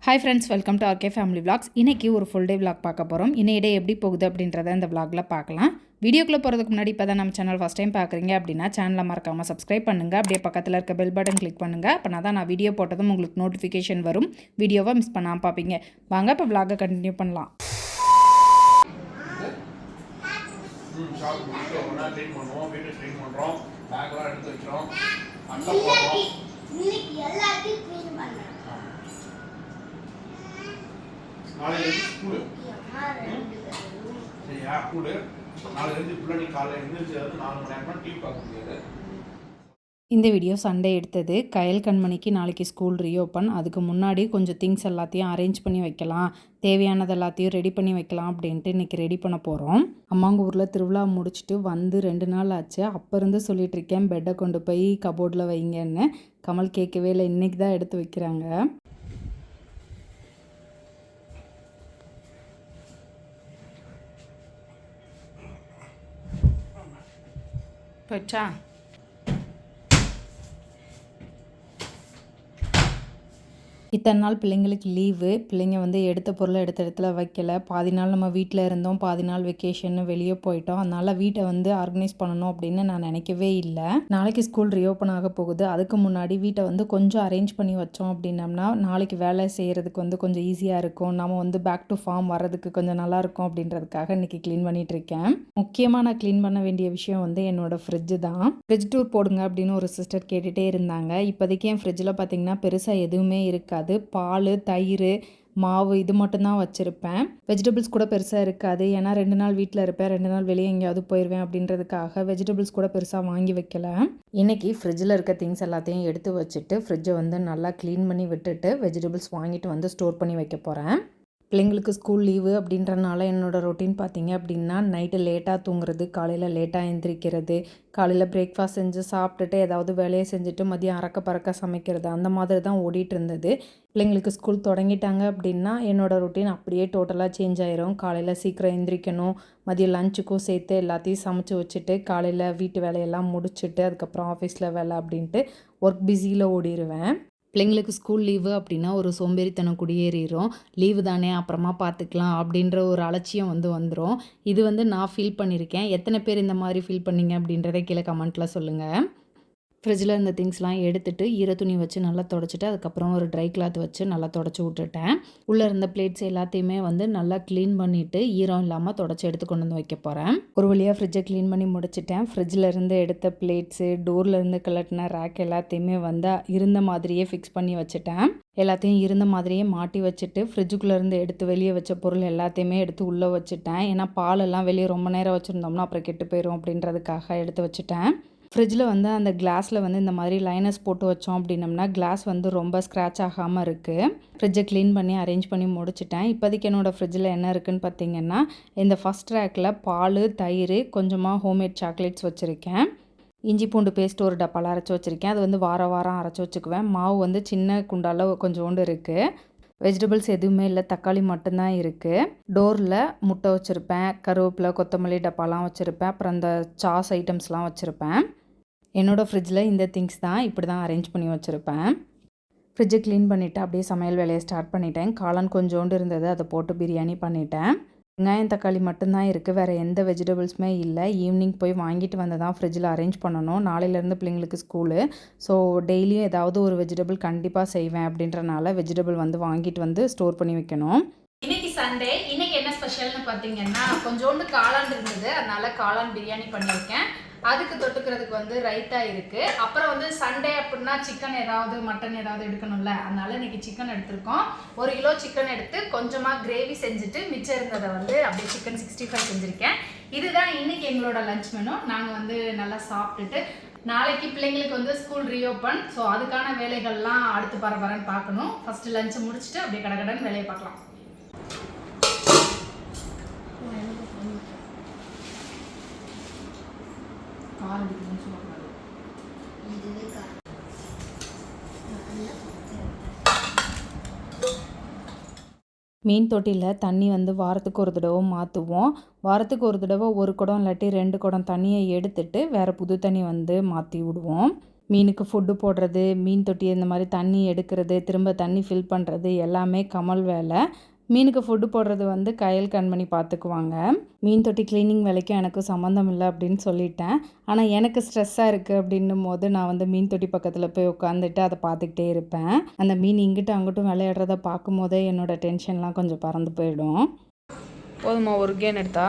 Hi friends, welcome to RK family vlogs. இன்றைக்கி ஒரு full day vlog பார்க்க போகிறோம். இன்னைய டே எப்படி போகுது அப்படின்றத இந்த விளாகில் பார்க்கலாம். வீடியோக்குள்ளே போகிறதுக்கு முன்னாடி இப்போ தான் நம்ம சேனல் ஃபஸ்ட் டைம் பார்க்குறீங்க அப்படின்னா சேனலை மறக்காமல் சப்ஸ்கிரைப் பண்ணுங்கள். அப்படியே பக்கத்தில் இருக்க பெல் பட்டன் கிளிக் பண்ணுங்கள். அப்போ தான் நான் வீடியோ போட்டதும் உங்களுக்கு நோட்டிஃபிகேஷன் வரும். வீடியோவை மிஸ் பண்ணாமல் பார்ப்பீங்க. வாங்க இப்போ விளாகை கண்டினியூ பண்ணலாம். நாளைக்கு ஸ்கூலு சரியா ஸ்கூலு நாளைக்கு பிள்ளைங்க காலையில் எழுந்திரிச்சு 4 மணி நேரம்னா டிவி பார்க்க முடியாது. இந்த வீடியோ சண்டே எடுத்தது. கயல் கண்மணிக்கு நாளைக்கு ஸ்கூல் ரீஓப்பன். அதுக்கு முன்னாடி கொஞ்சம் திங்ஸ் எல்லாத்தையும் அரேஞ்ச் பண்ணி வைக்கலாம், தேவையானது எல்லாத்தையும் ரெடி பண்ணி வைக்கலாம் அப்படின்ட்டு இன்றைக்கி ரெடி பண்ண போகிறோம். அம்மாங்க ஊரில் திருவிழா முடிச்சுட்டு வந்து 2 நாள் ஆச்சு. அப்போ இருந்து சொல்லிகிட்டு இருக்கேன் பெட்டை கொண்டு போய் கபோர்டில் வைங்கன்னு. கமல் கேட்கவே இல்லை, இன்றைக்கி தான் எடுத்து வைக்கிறாங்க. போச்சா இத்தனை நாள் பிள்ளைங்களுக்கு லீவு. பிள்ளைங்க வந்து எடுத்த பொருளை எடுத்த இடத்துல வைக்கல. பாதி நாள் நம்ம வீட்டில் இருந்தோம், பாதி நாள் வெக்கேஷன்னு வெளியே போயிட்டோம். அதனால் வீட்டை வந்து ஆர்கனைஸ் பண்ணணும் அப்படின்னு நான் நினைக்கவே இல்லை. நாளைக்கு ஸ்கூல் ரீஓப்பன் ஆக போகுது. அதுக்கு முன்னாடி வீட்டை வந்து கொஞ்சம் அரேஞ்ச் பண்ணி வச்சோம் அப்படின்னம்னா நாளைக்கு வேலை செய்கிறதுக்கு வந்து கொஞ்சம் ஈஸியாக இருக்கும். நம்ம வந்து பேக் டு ஃபார்ம் வர்றதுக்கு கொஞ்சம் நல்லாயிருக்கும் அப்படின்றதுக்காக இன்றைக்கி க்ளீன் பண்ணிகிட்ருக்கேன். முக்கியமாக நான் க்ளீன் பண்ண வேண்டிய விஷயம் வந்து என்னோடய ஃப்ரிட்ஜு தான். ஃப்ரிட்ஜ் டூர் போடுங்க அப்படின்னு ஒரு சிஸ்டர் கேட்டுகிட்டே இருந்தாங்க. இப்போதைக்கு என் ஃப்ரிட்ஜில் பார்த்திங்கன்னா பெருசாக எதுவுமே இருக்காது. பால், தயிர், மாவு இது மட்டும்தான் வச்சுருப்பேன். வெஜிடபிள்ஸ் கூட பெருசாக இருக்காது. ஏன்னா 2 நாள் வீட்டில் இருப்பேன், 2 நாள் வெளியே எங்கேயாவது போயிடுவேன் அப்படின்றதுக்காக வெஜிடபிள்ஸ் கூட பெருசாக வாங்கி வைக்கல. இன்றைக்கி ஃப்ரிட்ஜில் இருக்க திங்ஸ் எல்லாத்தையும் எடுத்து வச்சுட்டு ஃப்ரிட்ஜை வந்து நல்லா க்ளீன் பண்ணி விட்டுட்டு வெஜிடபிள்ஸ் வாங்கிட்டு வந்து ஸ்டோர் பண்ணி வைக்க போகிறேன். பிள்ளைங்களுக்கு ஸ்கூல் லீவு அப்படின்றனால என்னோடய ரொட்டீன் பார்த்திங்க அப்படின்னா நைட்டு லேட்டாக தூங்குறது, காலையில் லேட்டாக எழுந்திரிக்கிறது, காலையில் பிரேக்ஃபாஸ்ட் செஞ்சு சாப்பிட்டுட்டு ஏதாவது வேலையை செஞ்சுட்டு மதியம் அறக்க பறக்க சமைக்கிறது, அந்த மாதிரி தான் ஓடிட்டு இருந்தது. பிள்ளைங்களுக்கு ஸ்கூல் தொடங்கிட்டாங்க அப்படின்னா என்னோடய ரொட்டீன் அப்படியே டோட்டலாக சேஞ்ச் ஆயிரும். காலையில் சீக்கிரம் எழுந்திரிக்கணும், மதியம் லஞ்சுக்கும் சேர்த்து எல்லாத்தையும் சமைச்சு வச்சுட்டு காலையில் வீட்டு வேலையெல்லாம் முடிச்சுட்டு அதுக்கப்புறம் ஆஃபீஸில் வேலை அப்படின்ட்டு ஒர்க் பிஸியில் ஓடிடுவேன். பிள்ளைங்களுக்கு ஸ்கூல் லீவு அப்படின்னா ஒரு சோம்பேறித்தனம் குடியேறிடும். லீவு தானே அப்புறமா பார்த்துக்கலாம் அப்படின்ற ஒரு அலட்சியம் வந்துடும். இது வந்து நான் ஃபீல் பண்ணியிருக்கேன். எத்தனை பேர் இந்த மாதிரி ஃபீல் பண்ணீங்க அப்படின்றத கீழே கமெண்ட்டில் சொல்லுங்கள். ஃப்ரிட்ஜில் இருந்த திங்ஸ்லாம் எடுத்துகிட்டு ஈரத்துணி வச்சு நல்லா தொடச்சிட்டு அதுக்கப்புறம் ஒரு ட்ரை கிளாத் வச்சு நல்லா தொடச்சி விட்டுட்டேன். உள்ளே இருந்த பிளேட்ஸ் எல்லாத்தையுமே வந்து நல்லா க்ளீன் பண்ணிவிட்டு ஈரம் இல்லாமல் தொடச்சி எடுத்து கொண்டு வந்து வைக்க போகிறேன். ஒரு வழியாக ஃப்ரிட்ஜை க்ளீன் பண்ணி முடிச்சிட்டேன். ஃப்ரிட்ஜில் இருந்து எடுத்த பிளேட்ஸு, டோரில் இருந்து கலட்டின ரேக் எல்லாத்தையுமே வந்து இருந்த மாதிரியே ஃபிக்ஸ் பண்ணி வச்சுட்டேன். எல்லாத்தையும் இருந்த மாதிரியே மாட்டி வச்சுட்டு ஃப்ரிட்ஜுக்குள்ளேருந்து எடுத்து வெளியே வச்ச பொருள் எல்லாத்தையுமே எடுத்து உள்ளே வச்சுட்டேன். ஏன்னா பாலெல்லாம் வெளியே ரொம்ப நேரம் வச்சுருந்தோம்னா அப்புறம் கெட்டு போயிடும் அப்படின்றதுக்காக எடுத்து வச்சுட்டேன். ஃப்ரிட்ஜில் வந்து அந்த கிளாஸில் வந்து இந்த மாதிரி லைனஸ் போட்டு வச்சோம் அப்படின்னம்னா கிளாஸ் வந்து ரொம்ப ஸ்க்ராட்ச் ஆகாமல் இருக்குது. ஃப்ரிட்ஜை க்ளீன் பண்ணி அரேஞ்ச் பண்ணி முடிச்சிட்டேன். இப்போதைக்கு என்னோடய ஃப்ரிட்ஜில் என்ன இருக்குதுன்னு பார்த்தீங்கன்னா இந்த ஃபஸ்ட் ரேக்கில் பால், தயிர், கொஞ்சமாக ஹோம்மேட் சாக்லேட்ஸ் வச்சுருக்கேன். இஞ்சி பூண்டு பேஸ்ட் ஒரு டப்பாவில் அரைச்சி வச்சுருக்கேன். அது வந்து வாரம் அரைச்சி வச்சுக்குவேன். மாவு வந்து சின்ன குண்டால கொஞ்சோண்டு இருக்குது. வெஜிடபிள்ஸ் எதுவுமே இல்லை, தக்காளி மட்டும்தான் இருக்குது. டோரில் முட்டை வச்சுருப்பேன், கருவேப்பிலை, கொத்தமல்லி டப்பாலாம் வச்சுருப்பேன். அப்புறம் அந்த சாஸ் ஐட்டம்ஸ்லாம் வச்சுருப்பேன். என்னோடய ஃப்ரிட்ஜில் இந்த திங்ஸ் தான் இப்படி தான் அரேஞ்ச் பண்ணி வச்சுருப்பேன். ஃப்ரிட்ஜை க்ளீன் பண்ணிவிட்டு அப்படியே சமையல் வேலையை ஸ்டார்ட் பண்ணிட்டேன். காளான் கொஞ்சோண்டு இருந்தது, அதை போட்டு பிரியாணி பண்ணிட்டேன். வெங்காயம் தக்காளி மட்டும்தான் இருக்குது, வேறு எந்த வெஜிடபிள்ஸுமே இல்லை. ஈவினிங் போய் வாங்கிட்டு வந்து தான் ஃப்ரிட்ஜில் அரேஞ்ச் பண்ணணும். நாளையிலேருந்து பிள்ளைங்களுக்கு ஸ்கூலு. ஸோ டெய்லியும் ஏதாவது ஒரு வெஜிடபிள் கண்டிப்பாக செய்வேன் அப்படின்றனால வெஜிடபிள் வந்து வாங்கிட்டு வந்து ஸ்டோர் பண்ணி வைக்கணும். இன்னைக்கு சண்டே. இன்னைக்கு என்ன ஸ்பெஷல்னு பார்த்தீங்கன்னா கொஞ்சோண்டு காளான் இருந்தது, அதனால காளான் பிரியாணி பண்ணியிருக்கேன். அதுக்கு தொட்டுக்கிறதுக்கு வந்து ரைத்தா இருக்குது. அப்புறம் வந்து சண்டே அப்படின்னா சிக்கன் ஏதாவது மட்டன் ஏதாவது எடுக்கணும்ல, அதனால இன்னைக்கு சிக்கன் எடுத்திருக்கோம். 1 கிலோ சிக்கன் எடுத்து கொஞ்சமாக கிரேவி செஞ்சுட்டு மிச்சம் இருந்ததை வந்து அப்படியே சிக்கன் 65 செஞ்சுருக்கேன். இதுதான் இன்னைக்கு எங்களோட லஞ்ச் மெனு. நாங்கள் வந்து நல்லா சாப்பிட்டுட்டு நாளைக்கு பிள்ளைங்களுக்கு வந்து ஸ்கூல் ரீஓப்பன். ஸோ அதுக்கான வேலைகள்லாம் அடுத்து பரபரன்னு பார்க்கணும். ஃபஸ்ட்டு லஞ்சை முடிச்சுட்டு அப்படியே கடகடன்னு வேலையை பார்க்கலாம். மீன் தொட்டியில் தண்ணி வந்து வாரத்துக்கு ஒரு தடவை மாற்றுவோம். வாரத்துக்கு ஒரு தடவை 1 குடம் இல்லாட்டி 2 குடம் தண்ணியை எடுத்துட்டு வேறு புது தண்ணி வந்து மாற்றி விடுவோம். மீனுக்கு ஃபுட்டு போடுறது, மீன் தொட்டி இந்த மாதிரி தண்ணி எடுக்கிறது, திரும்ப தண்ணி ஃபில் பண்ணுறது எல்லாமே கமல் வேலை. மீனுக்கு ஃபுட்டு போடுறது வந்து கயல் கண்மணி பார்த்துக்குவாங்க. மீன் தொட்டி க்ளீனிங் வேலைக்கும் எனக்கும் சம்மந்தம் இல்லை அப்படின்னு சொல்லிட்டேன். ஆனால் எனக்கு ஸ்ட்ரெஸ்ஸாக இருக்குது அப்படின்னும் போது நான் வந்து மீன் தொட்டி பக்கத்தில் போய் உட்காந்துட்டு அதை பார்த்துக்கிட்டே இருப்பேன். அந்த மீன் இங்கிட்டும் அங்கிட்டும் விளையாடுறத பார்க்கும் போதே என்னோடய டென்ஷன்லாம் கொஞ்சம் பறந்து போயிடும். போதுமா ஒரு கேன் எடுத்தா?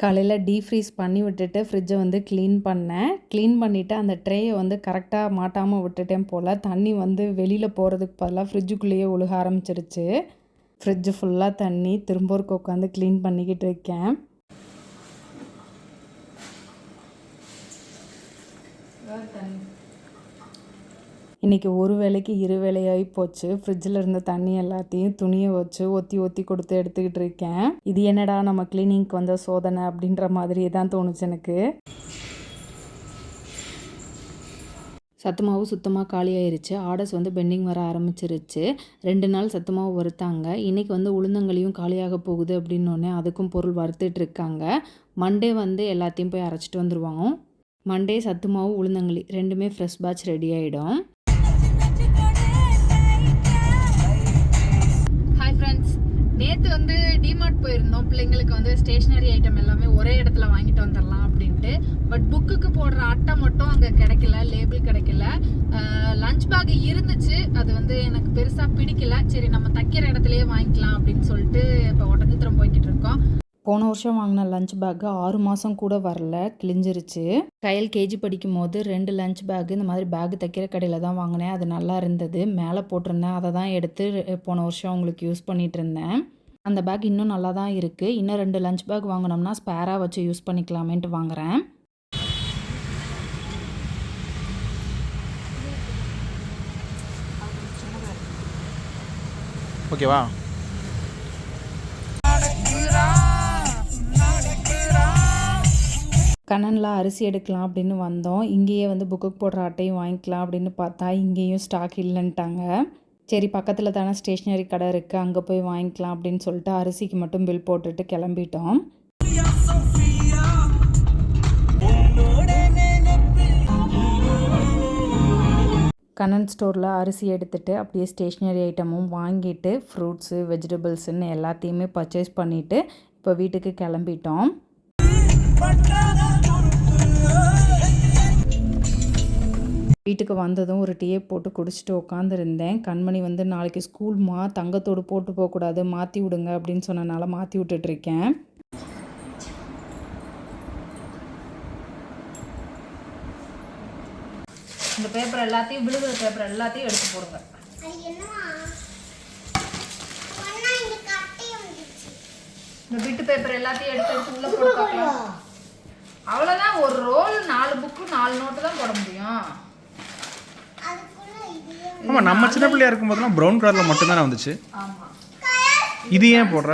காலையில் டீஃப்ரீஸ் பண்ணி விட்டுட்டு ஃப்ரிட்ஜை வந்து க்ளீன் பண்ணேன். க்ளீன் பண்ணிவிட்டு அந்த ட்ரேயை வந்து கரெக்டாக மாட்டாமல் விட்டுட்டேன் போல். தண்ணி வந்து வெளியில் போகிறதுக்கு பதிலாக ஃப்ரிட்ஜுக்குள்ளேயே ஒழுக ஆரம்பிச்சிருச்சு. ஃப்ரிட்ஜு ஃபுல்லாக தண்ணி. திரும்ப ஒருக்க உட்காந்து க்ளீன் பண்ணிக்கிட்டு இருக்கேன். இன்றைக்கி ஒரு வேளைக்கு 2 வேளையாகி போச்சு. ஃப்ரிட்ஜில் இருந்த தண்ணி எல்லாத்தையும் துணியை வச்சு ஒத்தி கொடுத்து எடுத்துக்கிட்டு இருக்கேன். இது என்னடா நம்ம க்ளீனிங்க்கு வந்த சோதனை அப்படின்ற மாதிரியே தான் தோணுச்சு எனக்கு. சத்து மாவு சுத்தமாக காலியாயிருச்சு. ஆர்டர்ஸ் வந்து பெண்டிங் வர ஆரம்பிச்சிருச்சு. 2 நாள் சத்து மாவு வறுத்தாங்க. இன்றைக்கி வந்து உளுந்தங்களியும் காலியாக போகுது அப்படின்னோடனே அதுக்கும் பொருள் வறுத்துட்ருக்காங்க. மண்டே வந்து எல்லாத்தையும் போய் அரைச்சிட்டு வந்துடுவாங்க. மண்டே சத்து மாவு உளுந்தங்களி ரெண்டுமே ஃப்ரெஷ் பேட்ச் ரெடி ஆகிடும். நேற்று வந்து டிமார்ட் போயிருந்தோம். பிள்ளைங்களுக்கு வந்து ஸ்டேஷ்னரி ஐட்டம் எல்லாமே ஒரே இடத்துல வாங்கிட்டு வந்துடலாம் அப்படின்ட்டு. பட் புக்குக்கு போடுற அட்டை மட்டும் அங்கே கிடைக்கல, லேபிள் கிடைக்கல. லஞ்ச் பேக் இருந்துச்சு, அது வந்து எனக்கு பெருசாக பிடிக்கல. சரி நம்ம தைக்கிற இடத்துலையே வாங்கிக்கலாம் அப்படின்னு சொல்லிட்டு இப்போ ஒட்டஞ்சத்திரம் போய்கிட்டு இருக்கோம். போன வருஷம் வாங்கின லஞ்ச் பேக்கு 6 மாதம் கூட வரல, கிழிஞ்சிருச்சு. கையில் கேஜி படிக்கும் போது 2 லஞ்ச் பேக்கு இந்த மாதிரி பேக்கு தைக்கிற கடையில் தான் வாங்கினேன். அது நல்லா இருந்தது, மேலே போட்டிருந்தேன். அதை தான் எடுத்து போன வருஷம் உங்களுக்கு யூஸ் பண்ணிகிட்டு இருந்தேன். அந்த பேக் இன்னும் நல்லா தான் இருக்குது. இன்னும் 2 லஞ்ச் பேக் வாங்கினோம்னா ஸ்பேராக வச்சு யூஸ் பண்ணிக்கலாமேன்ட்டு வாங்குகிறேன். ஓகேவா? கண்ணனில் அரிசி எடுக்கலாம் அப்படின்னு வந்தோம். இங்கேயே வந்து புக்குக்கு போடுற அட்டையும் வாங்கிக்கலாம் அப்படின்னு பார்த்தா இங்கேயும் ஸ்டாக் இல்லைன்ட்டாங்க. சரி பக்கத்தில் தானே ஸ்டேஷ்னரி கடை இருக்குது, அங்கே போய் வாங்கிக்கலாம் அப்படின்னு சொல்லிட்டு அரிசிக்கு மட்டும் பில் போட்டுட்டு கிளம்பிட்டோம். கண்ணன் ஸ்டோரில் அரிசி எடுத்துகிட்டு அப்படியே ஸ்டேஷ்னரி ஐட்டமும் வாங்கிட்டு ஃப்ரூட்ஸு வெஜிடபிள்ஸுன்னு எல்லாத்தையுமே பர்ச்சேஸ் பண்ணிவிட்டு இப்போ வீட்டுக்கு கிளம்பிட்டோம். வீட்டுக்கு வந்ததும் ஒரு டீயை போட்டு குடிச்சிட்டு உட்காந்துருந்தேன். கண்மணி வந்து நாளைக்கு ஸ்கூல்மா தங்கத்தோடு போட்டு போகக்கூடாது, மாற்றி விடுங்க அப்படின்னு சொன்னனால மாற்றி விட்டுட்ருக்கேன். இந்த பேப்பர் எல்லாத்தையும், விழுகிற பேப்பர் எல்லாத்தையும் எடுத்து போடுங்க. இந்த பிட்டு பேப்பர் எல்லாத்தையும் எடுத்து உள்ள போட்டு பார்க்கலாம். அவ்வளோதான். ஒரு ரோல் 4 புக்கு 4 நோட்டு தான் போட முடியும். ஆமாம், நம்ம சின்ன பிள்ளையா இருக்கும் போதெல்லாம் ப்ரௌன் கலரில் மட்டும்தானே வந்துச்சு. ஆமாம், இது ஏன் போடுற?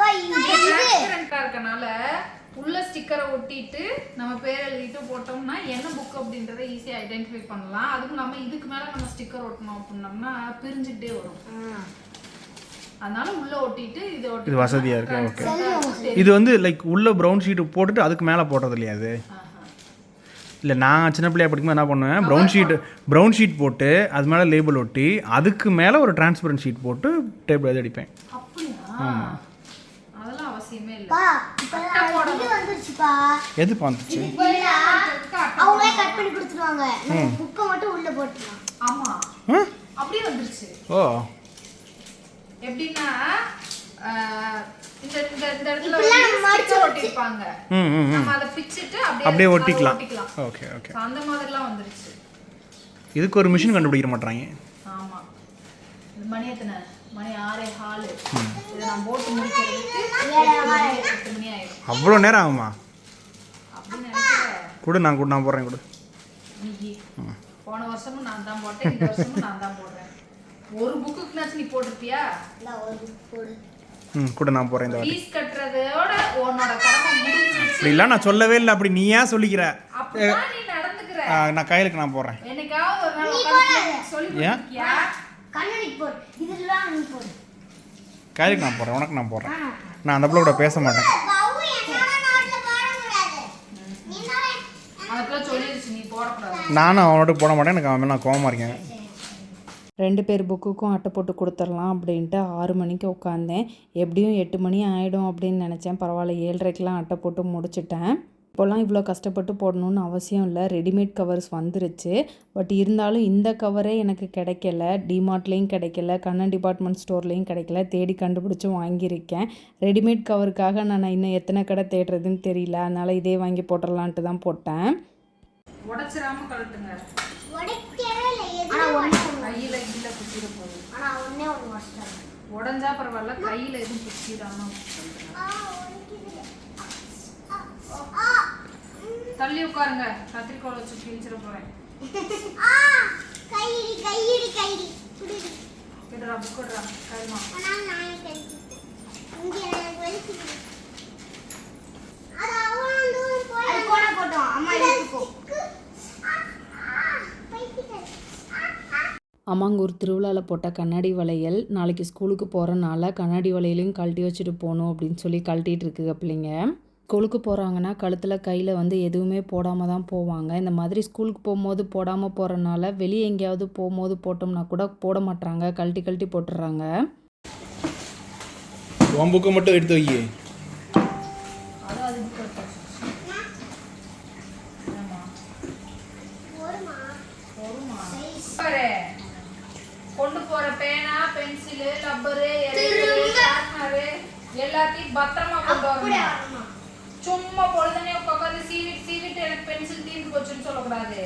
டிரான்ஸ்பரண்டா இருக்கனால உள்ள ஸ்டிக்கரை ஒட்டிட்டு நம்ம பேர் எழுதிட்டு போட்டோம்னா என்ன புக் அப்படின்றத ஈஸியா ஐடென்டிஃபை பண்ணலாம். அதுவும் நம்ம இதுக்கு மேல நம்ம ஸ்டிக்கர் ஒட்டணும் அப்படின்னோம்னா பிரிஞ்சுக்கிட்டே வரும். அதனால உள்ள ஒட்டிட்டு இது வசதியா இருக்கு. ஓகே, இது வந்து லைக் உள்ள ப்ரௌன் ஷீட் போட்டுட்டு அதுக்கு மேலே போடுறது இல்லையா? அது இல்லை, நான் சின்ன பிள்ளையா படிக்கும்போது என்ன பண்ணுவேன், ப்ரௌன் ஷீட் போட்டு அது மேலே லேபிள் ஒட்டி அதுக்கு மேலே ஒரு டிரான்ஸ்பரண்ட் ஷீட் போட்டு டேபிள் எழுதி அடிப்பேன். ஆமாம், அதெல்லாம் அவசியமே இல்லை. எது வந்துச்சு? அவங்களே கட் பண்ணி கொடுத்துருவாங்க, நம்ம புக்கை மட்டும் உள்ள போட்டுக்கலாம். ஆமாம், அப்படியே வந்துருச்சு. ஓ, எப்படின்னா இந்த இடத்துல ஸ்டிக்கர் ஒட்டிருப்பாங்க, நம்ம அதை பிச்சிட்டு அப்படியே ஒட்டிக்கலாம். ஓகே ஓகே, அந்த மாதிரிலாம் வந்துருச்சு. இதுக்கு ஒரு மிஷின் கண்டுபிடிக்க மாட்டாங்க. ஆமா, மணி எத்தனை? மணி 6:15. இதை நான் போட்டு முடிக்கிறதுக்கு 8 மணி ஆயிடும். அவ்வளோ நேரம் ஆகுமா? அப்படின்னு நினைக்கிறேன். கூட நான் போடுறேன். கூட போன வருஷமும் நான் தான் போட்டேன், இந்த வருஷமும் நான் தான் போடுறேன். ஒரு புக்குக்குனாச்சும் நீ போட்டிருப்பியா? ஒரு புக் போடு. கூட நான் போறேன். இந்த ஃபீஸ் கட்டுறதோட உன்னோட கடமை முடிஞ்சிருச்சு. அப்படிலாம் நான் சொல்லவே இல்லை. அப்படி நீ ஏன் சொல்லிக்கிற? அப்பதான் நீ நடந்துக்கிற. நான் கையிலுக்கு நான் போடுறேன். என்னைக்காவது ஒரு நாள் உட்கார்ந்து சொல்லி கொடுத்தியா? கண்ணனுக்கு போடு, இதெல்லாம் நீ போடு. கையிலுக்கு நான் போடுறேன், உனக்கு நான் போடுறேன். நான் அந்த பிள்ளை கூட பேச மாட்டேன். அதுக்குள்ள சொல்லிருச்சு நீ போடக்கூடாது. நானும் அவனோட போட மாட்டேன், எனக்கு அவன் மேலே நான் கோவமாக இருக்கேன். 2 பேர் புக்குக்கும் அட்டை போட்டு கொடுத்துடலாம் அப்படின்ட்டு 6 மணிக்கு உட்காந்தேன். எப்படியும் 8 மணி ஆகிடும் அப்படின்னு நினச்சேன். பரவாயில்ல, 7:30க்கெலாம் அட்டை போட்டு முடிச்சிட்டேன். இப்போல்லாம் இவ்வளோ கஷ்டப்பட்டு போடணுன்னு அவசியம் இல்லை, ரெடிமேட் கவர்ஸ் வந்துருச்சு. பட் இருந்தாலும் இந்த கவரே எனக்கு கிடைக்கல, டிமார்ட்லேயும் கிடைக்கல, கண்ணன் டிபார்ட்மெண்ட் ஸ்டோர்லேயும் கிடைக்கல. தேடி கண்டுபிடிச்சி வாங்கியிருக்கேன். ரெடிமேட் கவருக்காக நான் இன்னும் எத்தனை கடை தேடுறதுன்னு தெரியல. அதனால் இதே வாங்கி போட்டுடலான்ட்டு தான் போட்டேன். உடைச்சிராம கழட்டுங்க. கையில கீழே குத்திட போகுது. உடஞ்சா பரவாயில்ல, கையில எதுவும் குத்திடாம தள்ளி உட்காருங்க. கத்திரிக்கோள் வச்சு கிழிச்சிட போறேன். விடுறா புக் விடுறா கைமா. அம்மாங்கூர் திருவிழாவில் போட்ட கண்ணாடி வளையல் நாளைக்கு ஸ்கூலுக்கு போகிறனால கண்ணாடி வளையலையும் கழட்டி வச்சுட்டு போகணும் அப்படின்னு சொல்லி கழட்டிகிட்டு இருக்குங்க பிள்ளைங்க. ஸ்கூலுக்கு போகிறாங்கன்னா கழுத்தில் கையில் வந்து எதுவுமே போடாமல் தான் போவாங்க. இந்த மாதிரி ஸ்கூலுக்கு போகும்போது போடாமல் போகிறனால வெளியே எங்கேயாவது போகும்போது போட்டோம்னா கூட போட மாட்டாங்க, கழட்டி கழட்டி போட்டுடுறாங்க. உன் புக்கை மட்டும் எடுத்து வை. கொண்டு போற பேனா, பென்சிலு, ரப்பரு, ஷார்ப்னரு எல்லாத்தையும் பத்திரமா கொண்டு வரணும். சும்மா பொழுதுனே உட்காந்து சீவிட்டு எனக்கு பென்சில் தீர்ந்து போச்சுன்னு சொல்லக்கூடாது.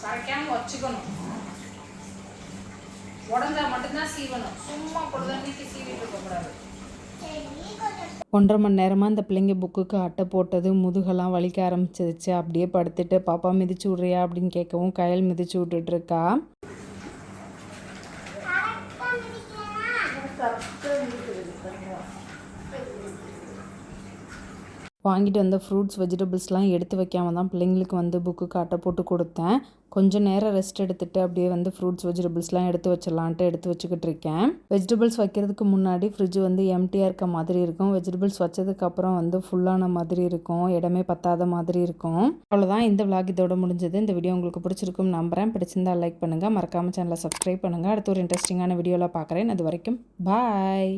கரைக்காம வச்சுக்கணும். உடஞ்சா மட்டும்தான் சீவணும், சும்மா பொழுதுனைக்கு சீவிட்டு இருக்கக்கூடாது. 1.5 மணி நேரமாக இந்த பிள்ளைங்க புக்குக்கு அட்டை போட்டது முதுகெல்லாம் வலிக்க ஆரம்பிச்சிருச்சு. அப்படியே படுத்துட்டு பாப்பா மிதிச்சு விட்றியா அப்படின்னு கேட்கவும் கையில் மிதிச்சு விட்டுட்ருக்கா. வாங்கிட்டு வந்த ஃப்ரூட்ஸ் வெஜிடபிள்ஸ்லாம் எடுத்து வைக்காமல் தான் பிள்ளைங்களுக்கு வந்து புக்குக்கு அட்டை போட்டு கொடுத்தேன். கொஞ்சம் நேரம் ரெஸ்ட் எடுத்துகிட்டு அப்படியே வந்து ஃப்ரூட்ஸ் வெஜிடபிள்ஸ்லாம் எடுத்து வச்சிடலான்ட்டு எடுத்து வச்சுக்கிட்டு இருக்கேன். வெஜிடபிள்ஸ் வைக்கிறதுக்கு முன்னாடி ஃப்ரிட்ஜ் வந்து எம்டியாக இருக்க மாதிரி இருக்கும். வெஜிடபிள்ஸ் வச்சதுக்கப்புறம் வந்து ஃபுல்லான மாதிரி இருக்கும், இடமே பத்தாத மாதிரி இருக்கும். அவ்வளோதான், இந்த விளாக் இதோட முடிஞ்சது. இந்த வீடியோ உங்களுக்கு பிடிச்சிருக்கும் நம்புறேன். பிடிச்சிருந்தா லைக் பண்ணுங்கள், மறக்காமல் சேனலை சப்ஸ்கிரைப் பண்ணுங்கள். அடுத்து ஒரு இன்ட்ரெஸ்டிங்கான வீடியோவில் பார்க்குறேன். அது வரைக்கும் பாய்.